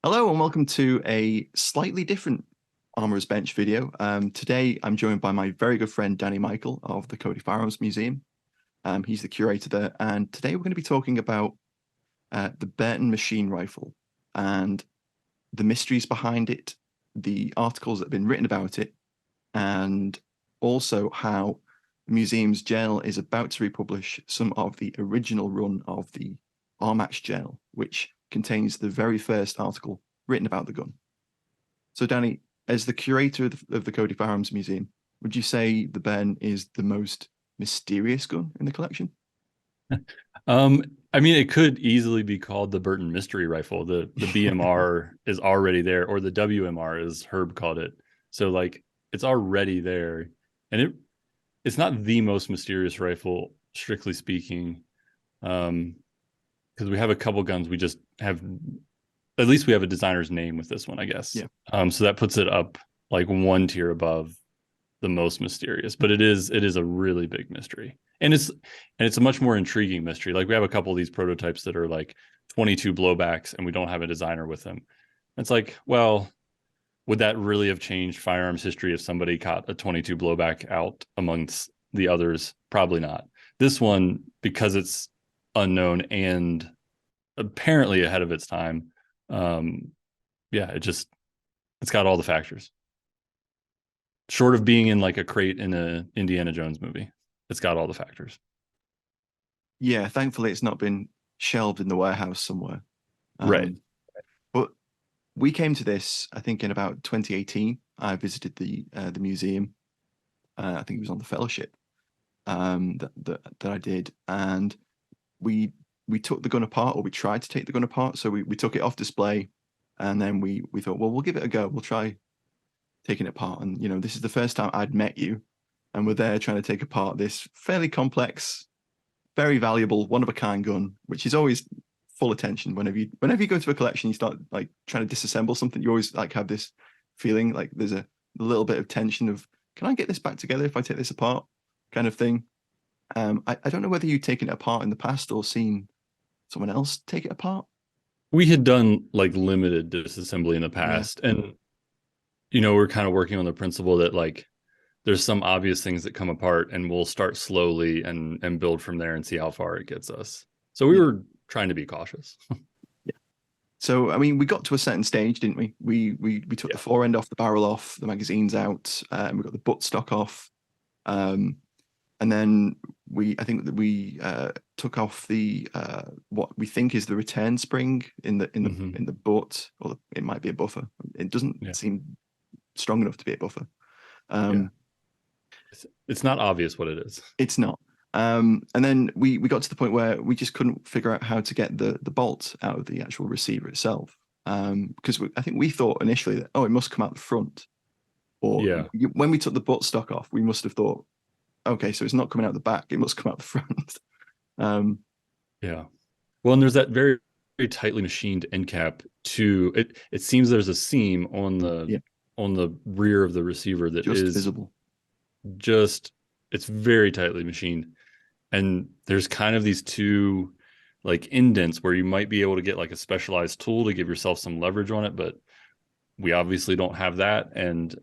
Hello and welcome to a slightly different Armorer's Bench video. Today I'm joined by my very good friend Danny Michael of the Cody Firearms Museum. He's the curator there, and today we're going to be talking about the Burton Machine Rifle and the mysteries behind it, the articles that have been written about it, and also how the museum's journal is about to republish some of the original run of the ARMAX journal, which contains the very first article written about the gun. So, Danny, as the curator of the Cody Firearms Museum, would you say the Burton is the most mysterious gun in the collection? I mean, it could easily be called the Burton Mystery Rifle. The BMR is already there, or the WMR, as Herb called it. So, like, it's already there, and it's not the most mysterious rifle, strictly speaking, because we have a couple guns. We just have, at least we have a designer's name with this one, I guess. Yeah. So that puts it up like one tier above the most mysterious, but it is a really big mystery, and it's a much more intriguing mystery. Like, we have a couple of these prototypes that are like 22 blowbacks, and we don't have a designer with them. It's like, well, would that really have changed firearms history if somebody caught a 22 blowback out amongst the others? Probably not. This one, because it's unknown and apparently ahead of its time, yeah, it's got all the factors. Short of being in like a crate in a Indiana Jones movie, it's got all the factors. Yeah, thankfully it's not been shelved in the warehouse somewhere. Right. But we came to this, I think, in about 2018. I visited the museum. I think it was on the fellowship that I did, and we took the gun apart, or we tried to take the gun apart. So we took it off display, and then we thought, well, we'll give it a go. We'll try taking it apart. And this is the first time I'd met you, and we're there trying to take apart this fairly complex, very valuable, one of a kind gun, which is always full attention. Whenever you go to a collection, you start like trying to disassemble something. You always like have this feeling like there's a little bit of tension of, can I get this back together if I take this apart, kind of thing. I don't know whether you've taken it apart in the past or seen someone else take it apart. We had done like limited disassembly in the Yeah, past, and we're kind of working on the principle that, like, there's some obvious things that come apart, and we'll start slowly and build from there and see how far it gets us. So we yeah, were trying to be cautious. yeah. So I mean, we got to a certain stage, didn't we? We took Yeah. the fore end off, the barrel off, the magazines out, and we got the buttstock off. And then I think that we took off the what we think is the return spring in the butt, or it might be a buffer. It doesn't seem strong enough to be a buffer. Yeah. It's not obvious what it is. It's not. And then we got to the point where we just couldn't figure out how to get the bolt out of the actual receiver itself. Because I think we thought initially that, oh, it must come out the front. Or when we took the buttstock off, we must have thought, okay, so it's not coming out the back, it must come out the front. Yeah. Well, and there's that very, very tightly machined end cap too. It seems there's a seam on the rear of the receiver that just is visible. It's very tightly machined. And there's kind of these two like indents where you might be able to get like a specialized tool to give yourself some leverage on it, but we obviously don't have that. And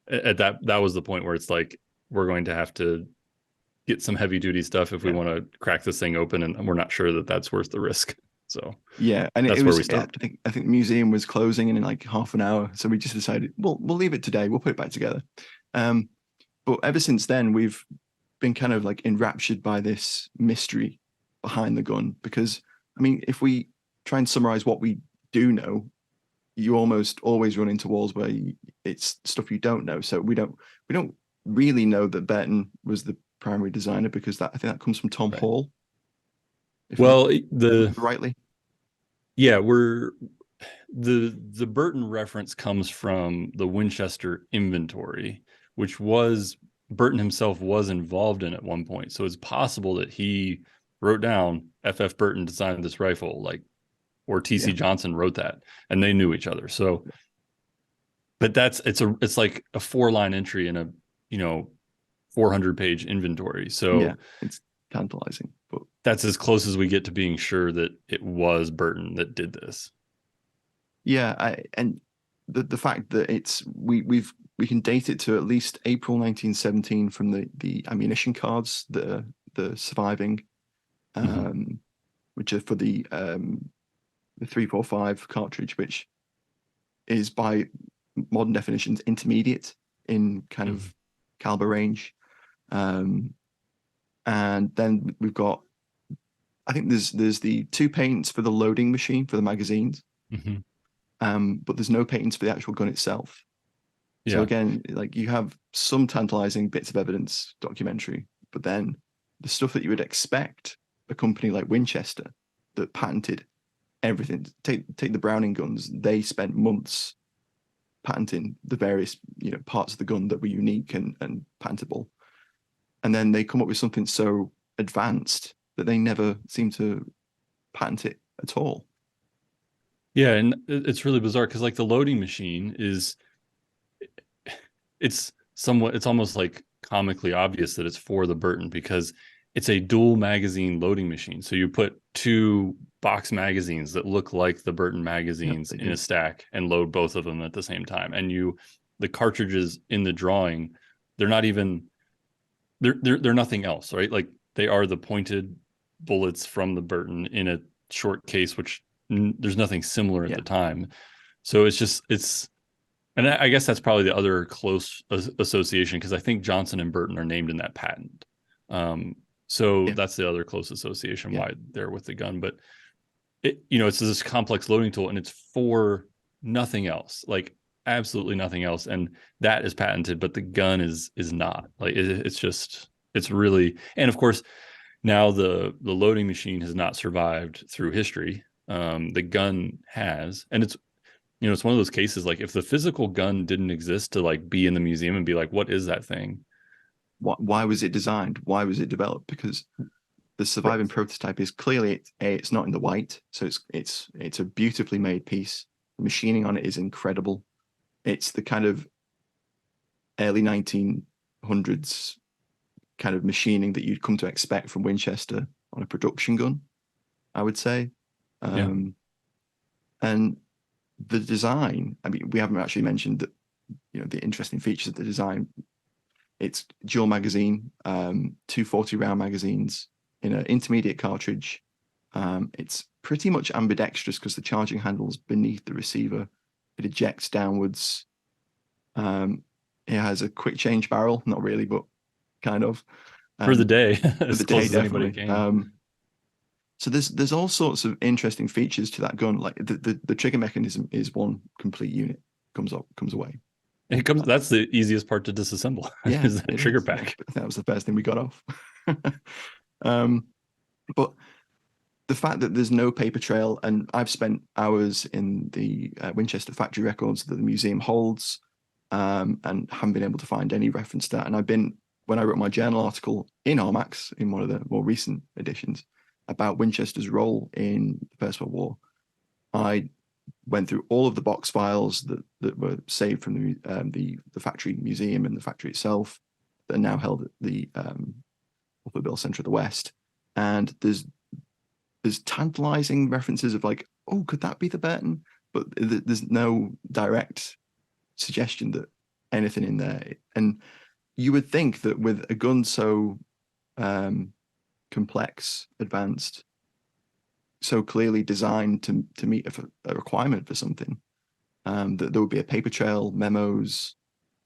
at that was the point where it's like, we're going to have to get some heavy duty stuff if we want to crack this thing open, and we're not sure that that's worth the risk. So yeah, and that's it where was, we stopped. I think the museum was closing in like half an hour, so we just decided, we'll leave it today, we'll put it back together. But ever since then, we've been kind of like enraptured by this mystery behind the gun, because I mean, if we try and summarize what we do know, you almost always run into walls where it's stuff you don't know. So we don't really know that Burton was the primary designer, because I think that comes from Tom Hall. Well, Rightly. Yeah, the Burton reference comes from the Winchester inventory, which was Burton himself was involved in at one point. So it's possible that he wrote down F.F. Burton designed this rifle, like, or T.C. Johnson wrote that, and they knew each other. So, but it's like a 4-line entry in a 400-page inventory. So yeah, it's tantalizing, but that's as close as we get to being sure that it was Burton that did this. Yeah, and the fact that we can date it to at least April 1917 from the ammunition cards that are the surviving, which are for the 345 cartridge, which is by modern definitions intermediate in kind of caliber range. And then we've got, I think there's the 2 patents for the loading machine for the magazines, but there's no patents for the actual gun itself. So again, like, you have some tantalizing bits of evidence documentary, but then the stuff that you would expect a company like Winchester that patented everything. Take the Browning guns. They spent months patenting the various parts of the gun that were unique and patentable, and then they come up with something so advanced that they never seem to patent it at all. Yeah, and it's really bizarre because, like, the loading machine it's almost like comically obvious that it's for the Burton, because it's a dual magazine loading machine. So you put 2 box magazines that look like the Burton magazines in a stack and load both of them at the same time. And the cartridges in the drawing, they're not even, they're nothing else, right? Like, they are the pointed bullets from the Burton in a short case, which there's nothing similar at the time. So and I guess that's probably the other close association, because I think Johnson and Burton are named in that patent. That's the other close association why they're with the gun. But it's this complex loading tool, and it's for nothing else, like absolutely nothing else. And that is patented, but the gun is not. Like, it's really, and of course now the loading machine has not survived through history. The gun has, and it's one of those cases, like, if the physical gun didn't exist to, like, be in the museum and be like, what is that thing? Why was it designed? Why was it developed? Because the surviving prototype is clearly it's not in the white, so it's a beautifully made piece. The machining on it is incredible. It's the kind of early 1900s kind of machining that you'd come to expect from Winchester on a production gun, I would say. And the design, I mean, we haven't actually mentioned that, the interesting features of the design. It's dual magazine, 240 round magazines in an intermediate cartridge. It's pretty much ambidextrous because the charging handle's beneath the receiver. It ejects downwards. It has a quick change barrel, not really, but kind of. For the day, for the day, definitely. So there's all sorts of interesting features to that gun. Like the trigger mechanism is one complete unit, comes away. That's the easiest part to disassemble. Yeah, is that trigger pack. That was the first thing we got off. But the fact that there's no paper trail, and I've spent hours in the Winchester factory records that the museum holds, and haven't been able to find any reference to that. And when I wrote my journal article in ARMAX, in one of the more recent editions, about Winchester's role in the First World War, I went through all of the box files that were saved from the factory museum and the factory itself that are now held at the Upper Bill Center of the West. And there's tantalizing references of, like, oh, could that be the Burton? But there's no direct suggestion that anything in there. And you would think that with a gun so complex, advanced, so clearly designed to meet a requirement for something, that there would be a paper trail, memos,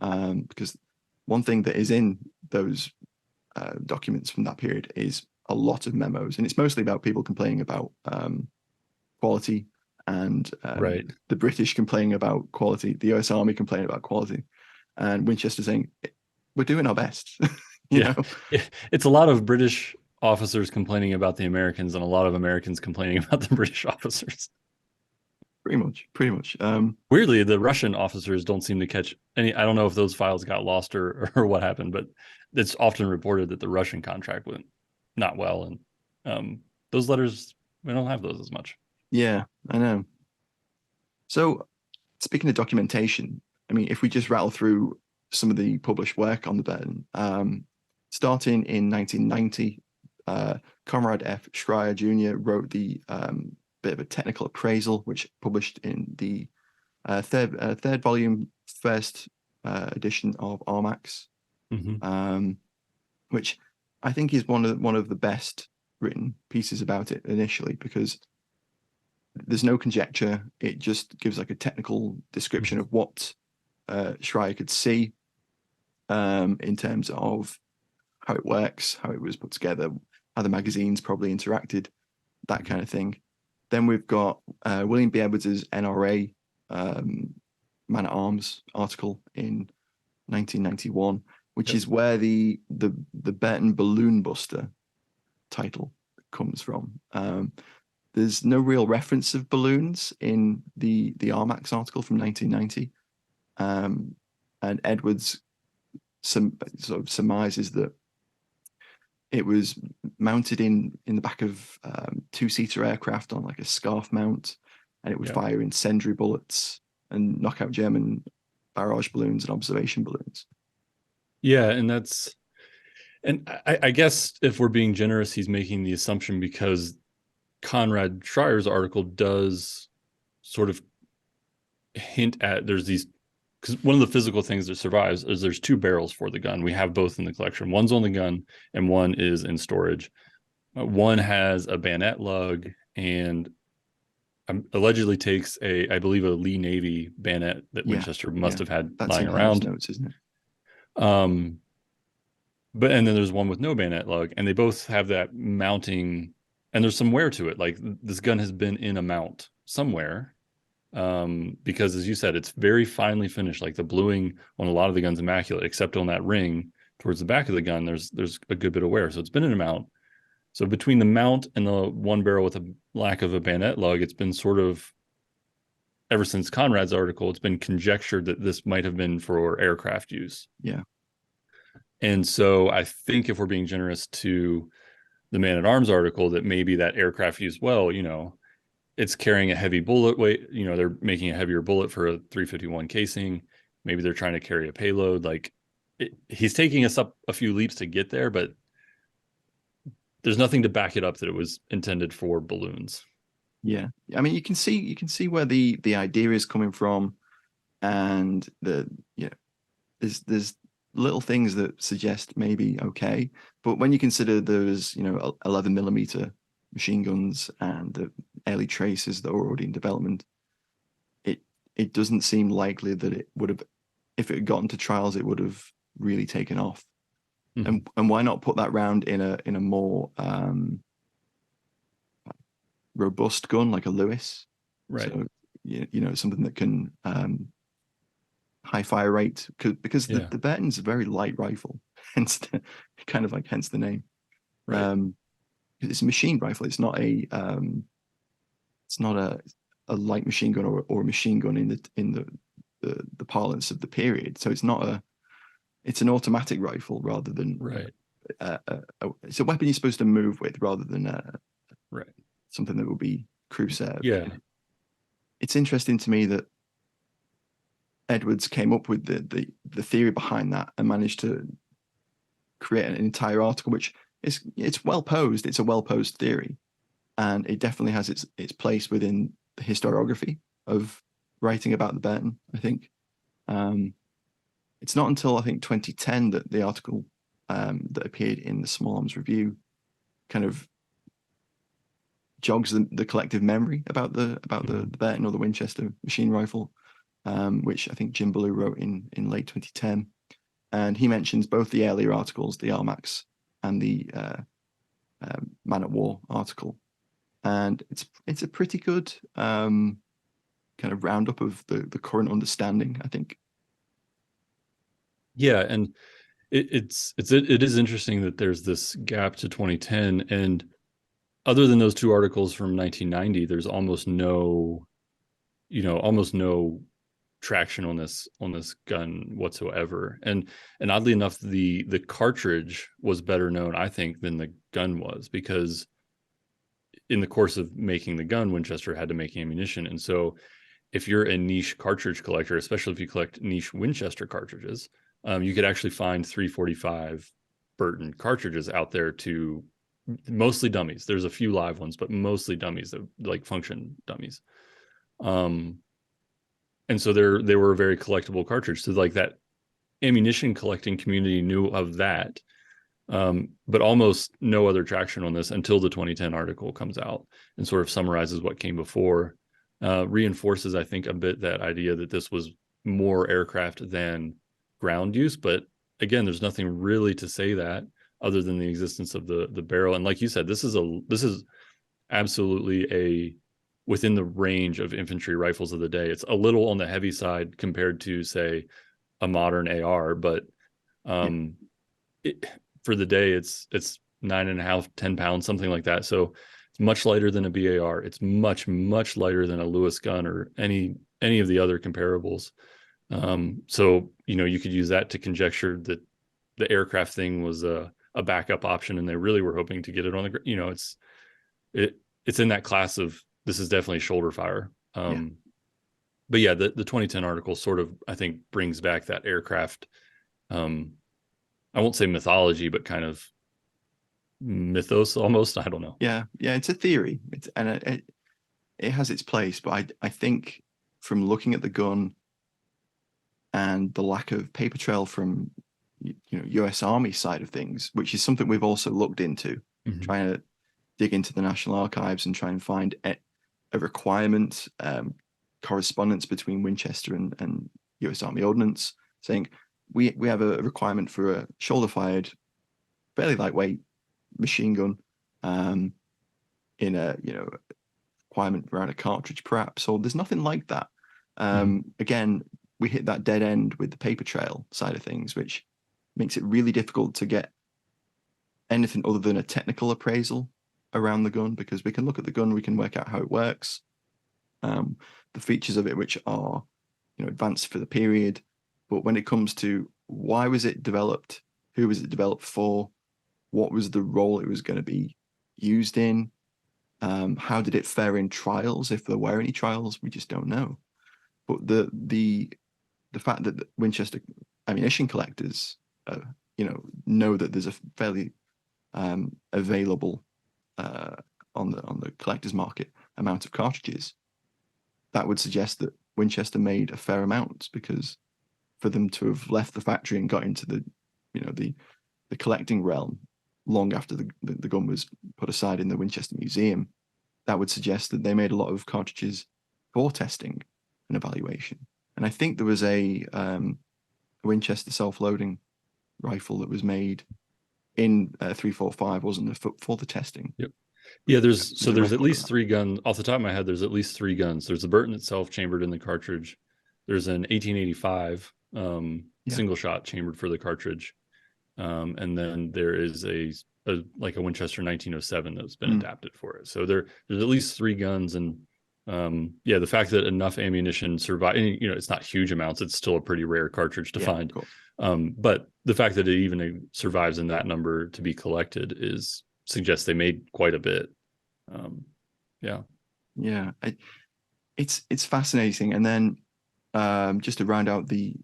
because one thing that is in those documents from that period is a lot of memos, and it's mostly about people complaining about quality, and the British complaining about quality, the US Army complaining about quality, and Winchester saying, we're doing our best. you know? It's a lot of British officers complaining about the Americans and a lot of Americans complaining about the British officers. Pretty much. Weirdly, the Russian officers don't seem to catch any. I don't know if those files got lost or what happened, but it's often reported that the Russian contract went not well, and those letters, we don't have those as much. Yeah, I know. So, speaking of documentation, I mean, if we just rattle through some of the published work on the Burton, starting in 1990, Conrad F. Schreier Jr. wrote the bit of a technical appraisal, which published in the third volume, first edition of ARMAX, which I think is one of the best written pieces about it initially, because there's no conjecture. It just gives like a technical description of what Schreier could see in terms of how it works, how it was put together, how the magazines probably interacted, that kind of thing. Then we've got William B. Edwards's NRA Man at Arms article in 1991, which is where the Burton Balloon Buster title comes from. There's no real reference of balloons in the ARMAX article from 1990, and Edwards sort of surmises that it was mounted in the back of two-seater aircraft on like a scarf mount, and it would fire incendiary bullets and knock out German barrage balloons and observation balloons. Yeah, and I guess if we're being generous, he's making the assumption because Conrad Schreier's article does sort of hint at there's these, because one of the physical things that survives is there's two barrels for the gun. We have both in the collection. One's on the gun and one is in storage. One has a bayonet lug and allegedly takes I believe a Lee Navy bayonet that Winchester must have had lying around. Notes, isn't it? But and then there's one with no bayonet lug, and they both have that mounting, and there's some wear to it. Like this gun has been in a mount somewhere, because as you said, it's very finely finished. Like the bluing on a lot of the guns immaculate, except on that ring towards the back of the gun, there's a good bit of wear. So it's been in a mount. So between the mount and the one barrel with a lack of a bayonet lug, it's been sort of, ever since Conrad's article, it's been conjectured that this might have been for aircraft use. Yeah. And so I think if we're being generous to the Man at Arms article, that maybe that aircraft use, well, it's carrying a heavy bullet weight, they're making a heavier bullet for a 351 casing. Maybe they're trying to carry a payload. Like he's taking us up a few leaps to get there, but there's nothing to back it up that it was intended for balloons. Yeah. I mean, you can see where the idea is coming from, and there's little things that suggest maybe okay, but when you consider there's 11mm machine guns and the early traces that were already in development, it doesn't seem likely that it would have, if it had gotten to trials, it would have really taken off. And why not put that round in a more robust gun like a Lewis, right? So something that can high fire rate, because the Burton's a very light rifle, hence the name. Right. It's a machine rifle. It's not a light machine gun or a machine gun in the parlance of the period. So it's an automatic rifle rather than it's a weapon you're supposed to move with rather than something that will be crew served. Yeah. It's interesting to me that Edwards came up with the theory behind that and managed to create an entire article, which it's well posed. It's a well posed theory, and it definitely has its place within the historiography of writing about the Burton, I think. It's not until I think 2010 that the article that appeared in the Small Arms Review kind of jogs the collective memory about the Burton or the Winchester machine rifle, which I think Jim Ballou wrote in late 2010, and he mentions both the earlier articles, the ARMAX and the Man at War article, and it's a pretty good kind of roundup of the current understanding, I think. Yeah, and it is interesting that there's this gap to 2010, and other than those two articles from 1990, there's almost no traction on this gun whatsoever. And oddly enough, the cartridge was better known, I think, than the gun was, because in the course of making the gun, Winchester had to make ammunition. And so if you're a niche cartridge collector, especially if you collect niche Winchester cartridges, you could actually find 345 Burton cartridges out there to mostly dummies. There's a few live ones, but mostly dummies, that like function dummies. And so they were a very collectible cartridge. So like that ammunition collecting community knew of that, but almost no other traction on this until the 2010 article comes out and sort of summarizes what came before, reinforces, I think, a bit that idea that this was more aircraft than ground use. But again, there's nothing really to say that other than the existence of the barrel. And like you said, this is absolutely a within the range of infantry rifles of the day. It's a little on the heavy side compared to, say, a modern AR, but for the day, it's 9.5, 10 pounds, something like that. So it's much lighter than a BAR. It's much, much lighter than a Lewis gun or any of the other comparables. So, you could use that to conjecture that the aircraft thing was a backup option, and they really were hoping to get it on the, it's in that class of, this is definitely shoulder fire. But yeah, the 2010 article sort of, I think, brings back that aircraft, I won't say mythology, but kind of mythos almost. I don't know. Yeah, it's a theory. It has its place, but I think from looking at the gun and the lack of paper trail from US Army side of things, which is something we've also looked into, trying to dig into the National Archives and try and find a requirement, correspondence between Winchester and US Army Ordnance, saying we have a requirement for a shoulder-fired, fairly lightweight machine gun, in a requirement around a cartridge, perhaps. Or there's nothing like that. Again, we hit that dead end with the paper trail side of things, which makes it really difficult to get anything other than a technical appraisal around the gun, because we can look at the gun, we can work out how it works, the features of it, which are advanced for the period. But when it comes to why was it developed, who was it developed for, what was the role it was going to be used in, how did it fare in trials, if there were any trials, we just don't know. But the fact that the Winchester ammunition collectors know that there's a fairly available on the collector's market amount of cartridges, that would suggest that Winchester made a fair amount, because for them to have left the factory and got into the collecting realm long after the gun was put aside in the Winchester Museum, that would suggest that they made a lot of cartridges for testing and evaluation. And I think there was a Winchester self-loading rifle that was made in 345, wasn't there, for the testing? Yep. Yeah, there's at least 3 guns off the top of my head. There's at least 3 guns. There's the Burton itself chambered in the cartridge. There's an 1885 single shot chambered for the cartridge, and then there is a Winchester 1907 that's been adapted for it. So there's at least 3 guns, and the fact that enough ammunition survive, it's not huge amounts. It's still a pretty rare cartridge to find. Cool. But the fact that it even survives in that number to be collected suggests they made quite a bit. It's fascinating. And then just to round out the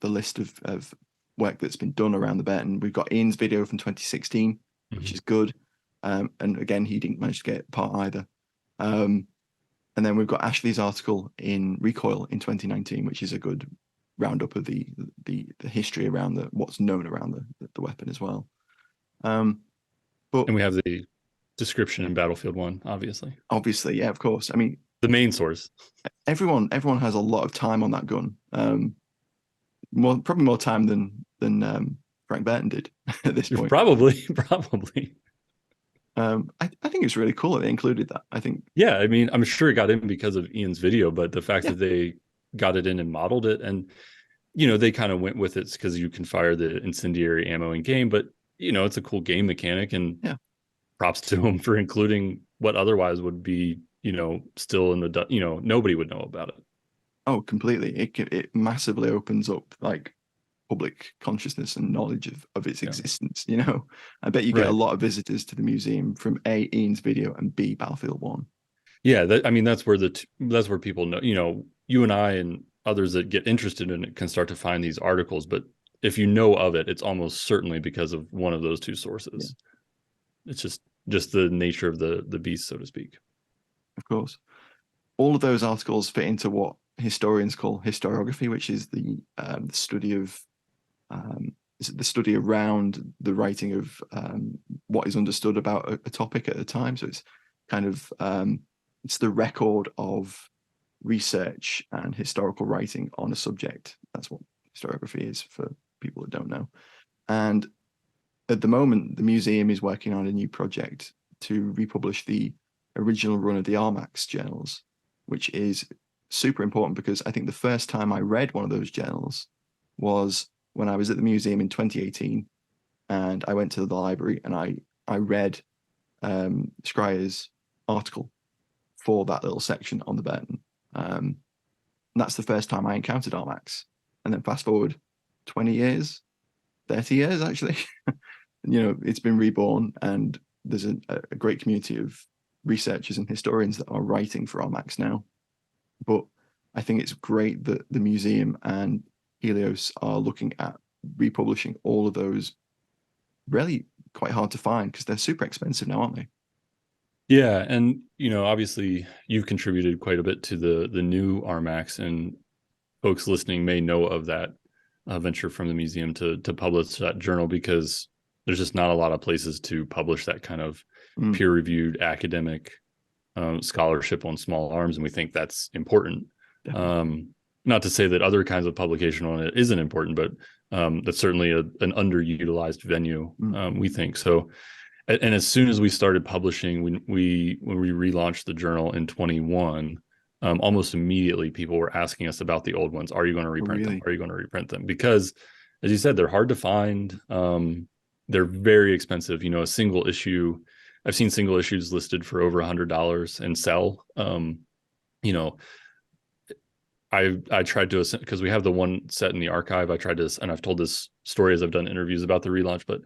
list of work that's been done around the Burton, we've got Ian's video from 2016, which is good. And again, he didn't manage to get part either. And then we've got Ashley's article in Recoil in 2019, which is a good roundup of the history around what's known around the weapon as well. And we have the description in Battlefield 1, obviously. Obviously, yeah, of course. I mean, the main source. Everyone has a lot of time on that gun. Probably more time than Frank Burton did at this point. Probably. I think it's really cool that they included that. I think. Yeah, I mean, I'm sure it got in because of Ian's video, but the fact that they got it in and modeled it, and they kind of went with it because you can fire the incendiary ammo in game, but it's a cool game mechanic, and props to him for including what otherwise would be, still in the, nobody would know about it. Oh, completely. It massively opens up like public consciousness and knowledge of its existence. I bet you get a lot of visitors to the museum from A, Ian's video, and B, Battlefield 1. Yeah, that's where people know. You and I and others that get interested in it can start to find these articles, but if you know of it, it's almost certainly because of one of those 2 sources. It's just the nature of the beast, so to speak. Of course. All of those articles fit into what historians call historiography, which is the study of the study around the writing of what is understood about a topic at a time. So it's kind of it's the record of research and historical writing on a subject. That's what historiography is for people that don't know. And at the moment, the museum is working on a new project to republish the original run of the ARMAX journals, which is super important because I think the first time I read one of those journals was when I was at the museum in 2018, and I went to the library and I read Scryer's article for that little section on the Burton. And that's the first time I encountered ARMAX. And then fast forward 20 years, 30 years actually, it's been reborn, and there's a great community of researchers and historians that are writing for ARMAX now. But I think it's great that the museum and Helios are looking at republishing all of those, really quite hard to find because they're super expensive now, aren't they? Yeah, and obviously you've contributed quite a bit to the new ARMAX, and folks listening may know of that venture from the museum to publish that journal, because there's just not a lot of places to publish that kind of peer-reviewed academic scholarship on small arms, and we think that's important. Not to say that other kinds of publication on it isn't important, but that's certainly an underutilized venue, we think. So, and as soon as we started publishing, when we relaunched the journal in 21, almost immediately people were asking us about the old ones. Are you going to reprint them? Are you going to reprint them? Because, as you said, they're hard to find. They're very expensive. A single issue, I've seen single issues listed for over $100 and sell. I tried to, because we have the one set in the archive, I tried to, and I've told this story as I've done interviews about the relaunch, but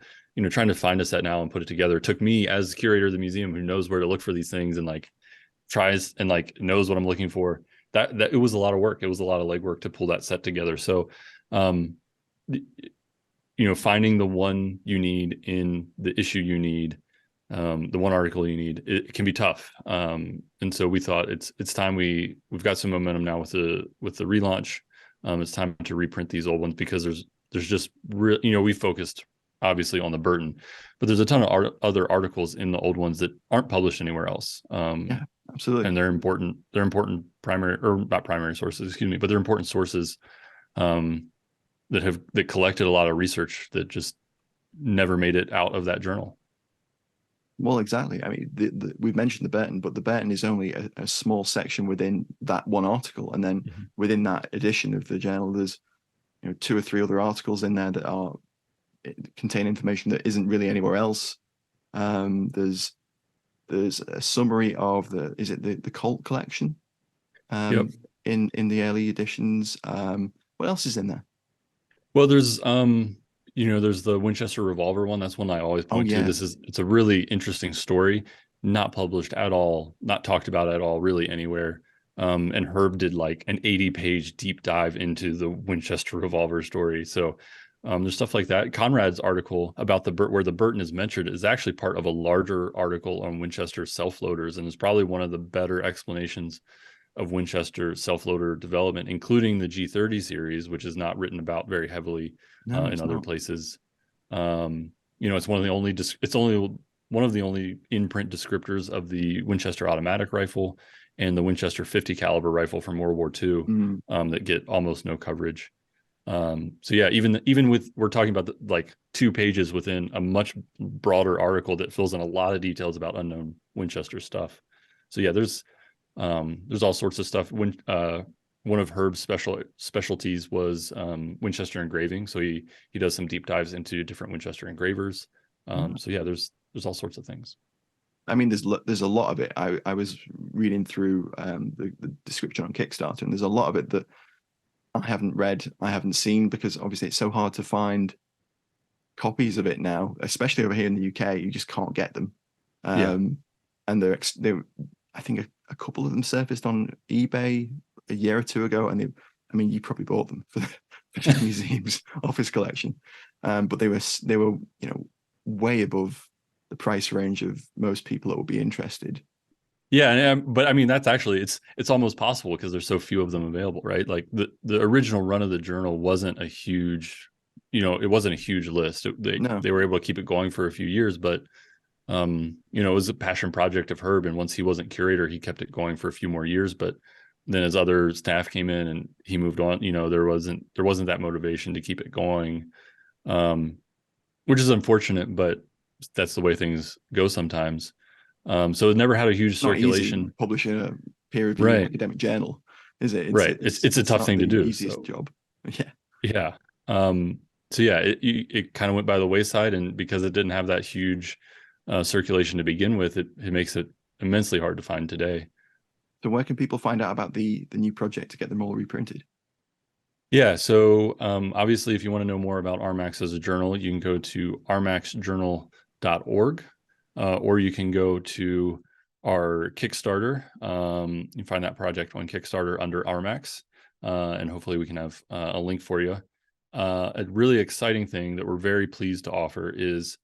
trying to find a set now and put it together took me, as curator of the museum who knows where to look for these things and tries and knows what I'm looking for, that it was a lot of work. It was a lot of legwork to pull that set together. So finding the one you need in the issue you need, the one article you need, it can be tough. And so we thought it's time we've got some momentum now with the relaunch. It's time to reprint these old ones, because there's just we focused obviously on the Burton, but there's a ton of other articles in the old ones that aren't published anywhere else. Yeah, absolutely. And they're important primary, or not primary sources, excuse me, but they're important sources that collected a lot of research that just never made it out of that journal. Well, exactly. I mean, we've mentioned the Burton, but the Burton is only a small section within that one article. And then within that edition of the journal, there's 2 or 3 other articles in there that contain information that isn't really anywhere else. There's a summary of the Colt collection in the early editions. What else is in there? Well, there's there's the Winchester revolver one. That's one I always point to. It's a really interesting story, not published at all, not talked about at all, really anywhere. And Herb did like an 80-page deep dive into the Winchester revolver story. So there's stuff like that. Conrad's article about where the Burton is mentioned is actually part of a larger article on Winchester self-loaders, and is probably one of the better explanations of Winchester self-loader development, including the G30 series, which is not written about very heavily in other places. It's one of the only it's only one of the only in-print descriptors of the Winchester automatic rifle and the Winchester 50 caliber rifle from World War II that get almost no coverage. So yeah, even with, we're talking about 2 pages within a much broader article that fills in a lot of details about unknown Winchester stuff. So yeah, there's all sorts of stuff. When one of Herb's specialties was Winchester engraving, so he does some deep dives into different Winchester engravers. So yeah, there's all sorts of things. I mean, there's a lot of it. I was reading through the description on Kickstarter, and there's a lot of it that I haven't read, I haven't seen, because obviously it's so hard to find copies of it now, especially over here in the UK. You just can't get them. And they're I think a couple of them surfaced on eBay a year or 2 ago, and you probably bought them for the museum's office collection, but they were way above the price range of most people that will be interested. Yeah, but I mean that's actually it's almost possible because there's so few of them available, right? Like the original run of the journal wasn't a huge, it wasn't a huge list. They were able to keep it going for a few years, but it was a passion project of Herb, and once he wasn't curator, he kept it going for a few more years. But then as other staff came in and he moved on, there wasn't that motivation to keep it going, which is unfortunate, but that's the way things go sometimes. So it never had a huge circulation. Publishing a peer-reviewed academic journal, is it? It's a tough thing to do. Easiest job. Yeah. So yeah, it kind of went by the wayside, and because it didn't have that huge circulation to begin with, it makes it immensely hard to find today. So where can people find out about the new project to get them all reprinted? Yeah, so obviously, if you want to know more about ARMAX as a journal, you can go to armaxjournal.org. Or you can go to our Kickstarter. You can find that project on Kickstarter under ARMAX, and hopefully we can have a link for you. A really exciting thing that we're very pleased to offer is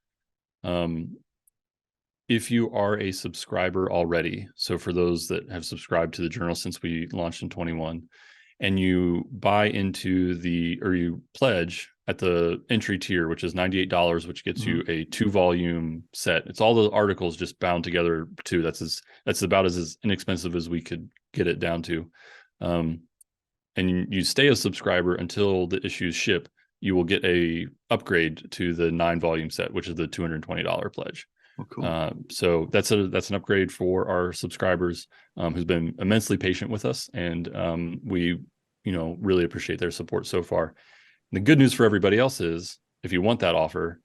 if you are a subscriber already, so for those that have subscribed to the journal since we launched in 21, and you buy into or you pledge at the entry tier, which is $98, which gets you a 2-volume set. It's all the articles just bound together too. That's about as inexpensive as we could get it down to. And you stay a subscriber until the issues ship. You will get a upgrade to the 9-volume set, which is the $220 pledge. Oh, cool. So that's an upgrade for our subscribers, who's been immensely patient with us, and we really appreciate their support so far. The good news for everybody else is, if you want that offer,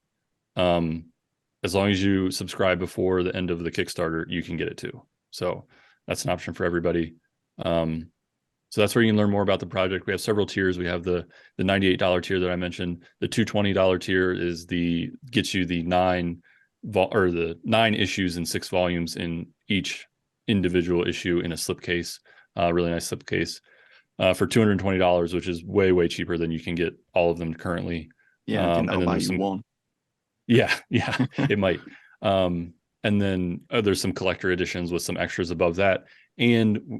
as long as you subscribe before the end of the Kickstarter, you can get it too. So that's an option for everybody. So that's where you can learn more about the project. We have several tiers. We have the $98 tier that I mentioned. The $220 tier gets you the 9 issues in 6 volumes in each individual issue in a slipcase, really nice slipcase. For $220, which is way, way cheaper than you can get all of them currently. Yeah, I think that'll buy you one. Yeah, it might. And then there's some collector editions with some extras above that. And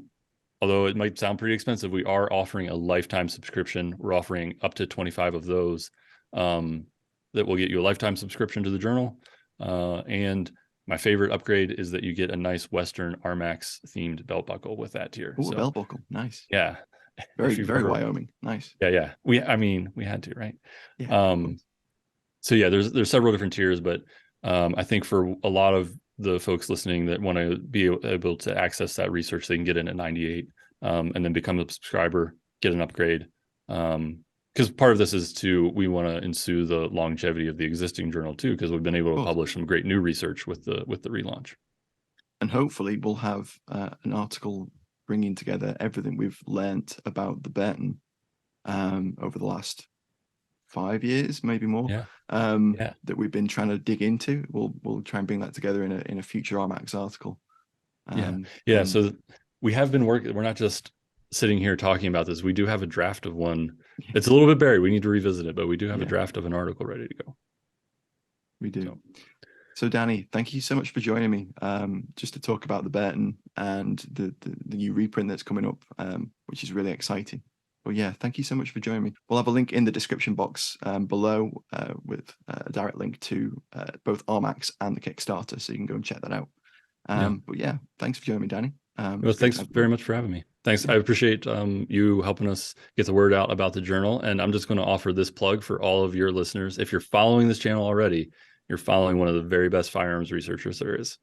although it might sound pretty expensive, we are offering a lifetime subscription. We're offering up to 25 of those that will get you a lifetime subscription to the journal. And my favorite upgrade is that you get a nice Western ARMAX themed belt buckle with that tier. Oh, belt buckle, nice. Yeah. Very Wyoming, nice. Yeah. We had to, right? Yeah. So yeah, there's several different tiers, but I think for a lot of the folks listening that want to be able to access that research, they can get in at 98, and then become a subscriber, get an upgrade. Because part of this is we want to ensue the longevity of the existing journal too, because we've been able to publish some great new research with the relaunch. And hopefully we'll have an article bringing together everything we've learnt about the Burton over the last 5 years, maybe more, that we've been trying to dig into. We'll try and bring that together in a future ARMAX article. So we have been working. We're not just sitting here talking about this. We do have a draft of one. It's a little bit buried. We need to revisit it, but we do have a draft of an article ready to go. We do. So Danny, thank you so much for joining me, just to talk about the Burton and the new reprint that's coming up, which is really exciting. Well, yeah, thank you so much for joining me. We'll have a link in the description box below with a direct link to both ARMAX and the Kickstarter, so you can go and check that out. But yeah, thanks for joining me, Danny. Well, thanks very much for having me. Thanks. I appreciate you helping us get the word out about the journal. And I'm just going to offer this plug for all of your listeners. If you're following this channel already, you're following one of the very best firearms researchers there is.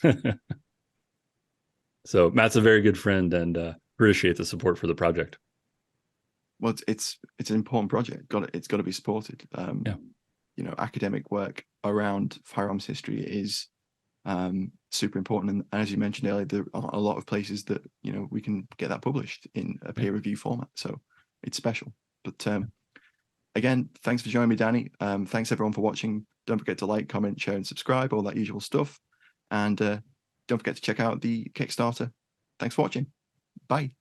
Thank you. So Matt's a very good friend, and appreciate the support for the project. Well, it's an important project. It's got to be supported. Academic work around firearms history is super important, and as you mentioned earlier, there are a lot of places that we can get that published in a peer review format, so it's special. But again, thanks for joining me, Danny. Thanks everyone for watching. Don't forget to like, comment, share, and subscribe, all that usual stuff. And don't forget to check out the Kickstarter. Thanks for watching. Bye.